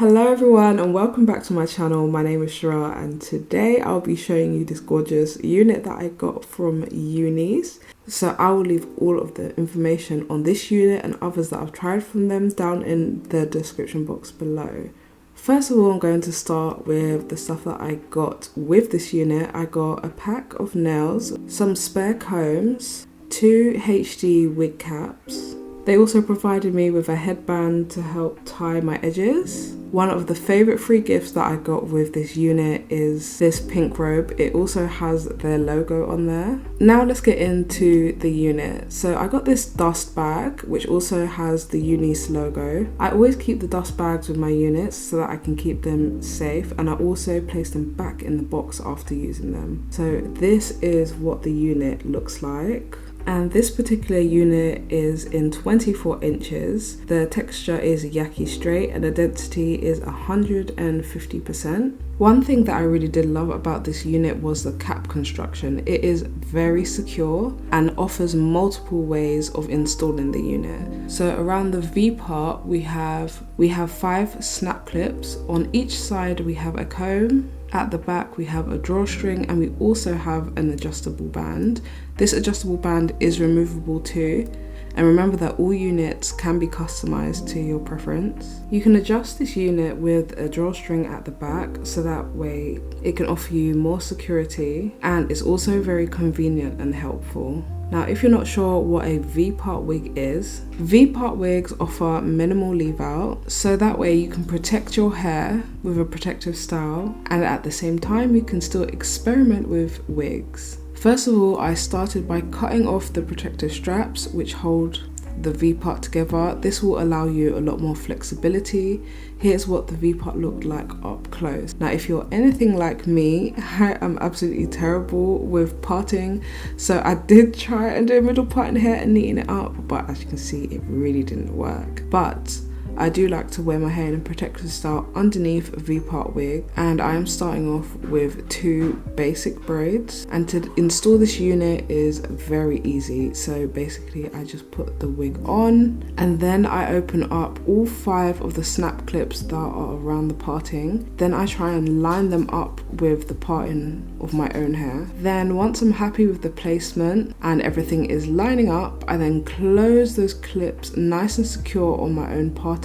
Hello everyone and welcome back to my channel. My name is Sherelle and today I'll be showing you this gorgeous unit that I got from Unice. So I will leave all of the information on this unit and others that I've tried from them down in the description box below. First of all, I'm going to start with the stuff that I got with this unit. I got a pack of nails, some spare combs, 2 HD wig caps. They also provided me with a headband to help tie my edges. One of the favourite free gifts that I got with this unit is this pink robe. It also has their logo on there. Now let's get into the unit. So I got this dust bag, which also has the Unice logo. I always keep the dust bags with my units so that I can keep them safe, and I also place them back in the box after using them. So this is what the unit looks like. And this particular unit is in 24 inches. The texture is yaki straight and the density is 150%. One thing that I really did love about this unit was the cap construction. It is very secure and offers multiple ways of installing the unit. So around the V part, we have 5 snap clips. On each side we have a comb. At the back we have a drawstring and we also have an adjustable band. This adjustable band is removable too, and remember that all units can be customized to your preference. You can adjust this unit with a drawstring at the back so that way it can offer you more security, and it's also very convenient and helpful. Now, if you're not sure what a V-part wig is, V-part wigs offer minimal leave out, so that way you can protect your hair with a protective style, and at the same time you can still experiment with wigs. First of all, I started by cutting off the protective straps which hold the V-part together. This will allow you a lot more flexibility. Here's what the V-part looked like up close. Now, if you're anything like me, I am absolutely terrible with parting, so I did try and do a middle part in hair and neaten it up, but as you can see, it really didn't work. But I do like to wear my hair in a protective style underneath a V-part wig, and I am starting off with 2 basic braids. And to install this unit is very easy. So basically I just put the wig on and then I open up all 5 of the snap clips that are around the parting. Then I try and line them up with the parting of my own hair. Then once I'm happy with the placement and everything is lining up, I then close those clips nice and secure on my own parting,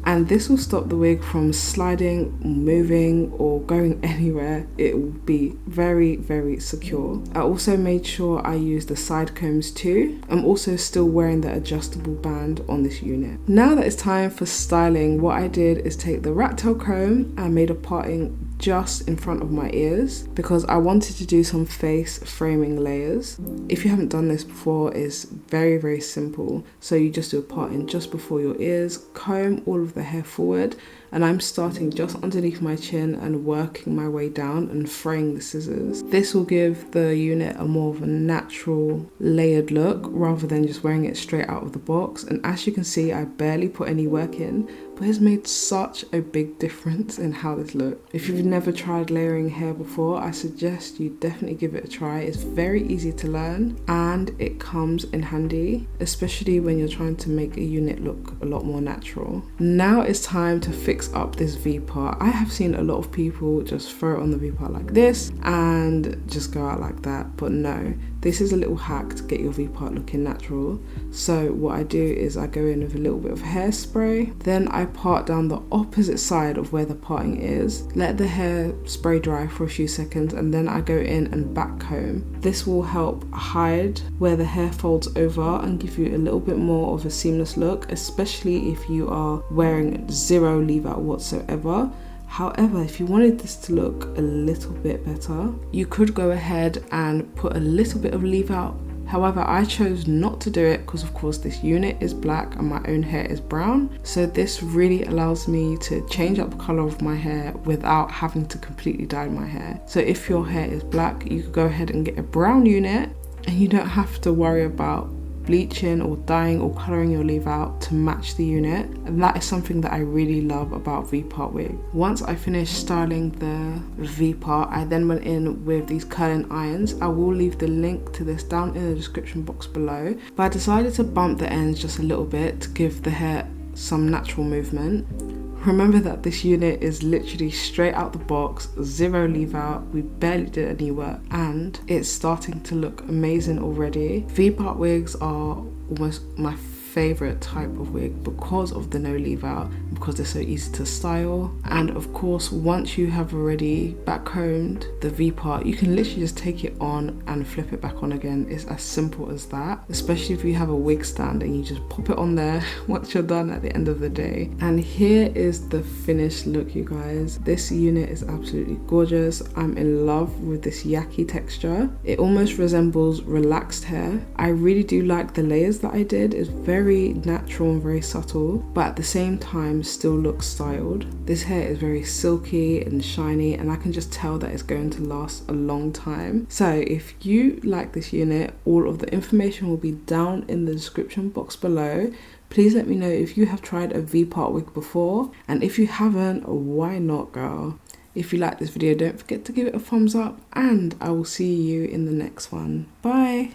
and this will stop the wig from sliding, moving or going anywhere. It will be very, very secure. I also made sure I used the side combs too. I'm also still wearing the adjustable band on this unit. Now that it's time for styling, what I did is take the rat tail comb and made a parting just in front of my ears because I wanted to do some face framing layers. If you haven't done this before, it's very, very simple. So you just do a parting just before your ears, comb all of the hair forward, and I'm starting just underneath my chin and working my way down and fraying the scissors. This will give the unit a more of a natural layered look rather than just wearing it straight out of the box. And as you can see, I barely put any work in, but it's made such a big difference in how this looks. If you've never tried layering hair before, I suggest you definitely give it a try. It's very easy to learn and it comes in handy, especially when you're trying to make a unit look a lot more natural. Now it's time to fix up this V-part. I have seen a lot of people just throw it on the V-part like this and just go out like that, but no. This is a little hack to get your V-part looking natural. So what I do is I go in with a little bit of hairspray, then I part down the opposite side of where the parting is, let the hair spray dry for a few seconds, and then I go in and back comb. This will help hide where the hair folds over and give you a little bit more of a seamless look, especially if you are wearing 0 leave out whatsoever. However, if you wanted this to look a little bit better, you could go ahead and put a little bit of leave out. However, I chose not to do it because of course this unit is black and my own hair is brown. So this really allows me to change up the color of my hair without having to completely dye my hair. So if your hair is black, you could go ahead and get a brown unit and you don't have to worry about bleaching or dyeing or colouring your leave out to match the unit, and that is something that I really love about V-part wig. Once I finished styling the V-part, I then went in with these curling irons. I will leave the link to this down in the description box below, but I decided to bump the ends just a little bit to give the hair some natural movement. Remember that this unit is literally straight out the box, zero leave out, we barely did any work, and it's starting to look amazing already. V-part wigs are almost my favorite type of wig because of the no leave out, because they're so easy to style. And of course, once you have already backcombed the V part, you can literally just take it on and flip it back on again. It's as simple as that, especially if you have a wig stand and you just pop it on there once you're done at the end of the day. And here is the finished look, you guys. This unit is absolutely gorgeous. I'm in love with this yaki texture. It almost resembles relaxed hair. I really do like the layers that I did. It's very natural and very subtle, but at the same time still looks styled. This hair is very silky and shiny, and I can just tell that it's going to last a long time. So if you like this unit, all of the information will be down in the description box below. Please let me know if you have tried a V-part wig before, and if you haven't, why not, girl? If you like this video, don't forget to give it a thumbs up, and I will see you in the next one. Bye!